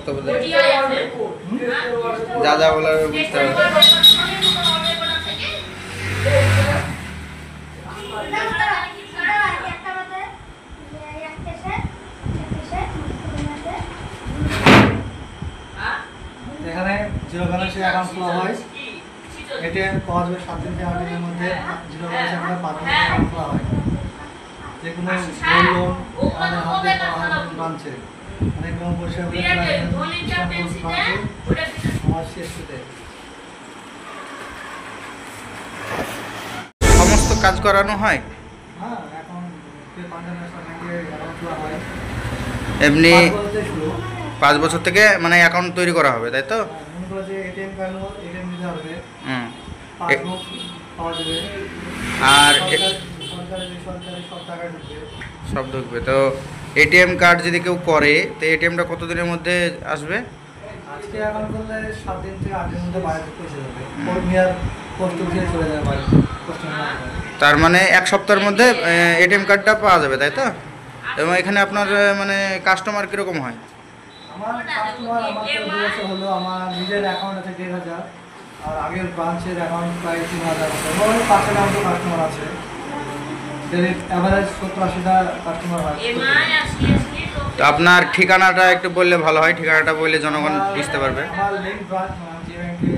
বক্তব্য দেয়, যা যা বলার বুঝতে হবে। এখানে জিরো ব্যালেন্সে অ্যাকাউন্ট খোলা হয়, এটিএম পাওয়া যাবে 7 দিন থেকে 8 দিনের মধ্যে। জিরো ব্যালেন্সে একটা 5 দিনের অ্যাকাউন্ট খোলা হয়। যে কোনো লোন আমাদের হাতে পাওয়া হয় ব্রাঞ্চে, অনেক লোন পরিষেবা আমার শেষে সমস্ত কাজ করানো হয়। হ্যাঁ, এখন পাঞ্জাব ন্যাশনাল ব্যাংকে অ্যাকাউন্ট খোলা হয়। এমনি 5 বছর শুরু, 5 বছর থেকে মানে অ্যাকাউন্ট তৈরি করা হবে, তাই তো? মনে করো যে এটিএম কার্ড এটিএম নিতে হবে, হুম। পাসবুক পাওয়া যাবে, আর সরকারি সব টাকা ঢুকবে। সব ঢুকবে তো। এটিএম কার্ড যদি কেউ করে তো এটিএমটা কতদিনের মধ্যে আসবে? আজকে অ্যাকাউন্ট করলে 7 দিন থেকে 8 দিনের মধ্যে বাড়িতে পৌঁছে যাবে। নিয়ার পোস্ট অফিসে চলে যাবে বাড়ি, পোস্ট অফিসে। তার মানে 1 সপ্তাহের মধ্যে এটিএম কার্ডটা পাওয়া যাবে, তাই তো? এবং এখানে আপনার মানে কাস্টমার কীরকম হয়? আমার কাস্টমার, আমার তো 2 বছর হলো, আমার নিজের অ্যাকাউন্ট আছে 1,500, আর আগের ব্রাঞ্চের অ্যাকাউন্ট প্রায় 3,000 আছে। আমার পাশে নামতো কাস্টমার আছে, অ্যাভারেজ 70-80টা কাস্টমার হয়। তো আপনার ঠিকানাটা একটু বললে ভালো হয়, ঠিকানাটা বললে জনগণ বুঝতে পারবে। আমার লিঙ্ক ব্রাঞ্চ যে ব্যাংকে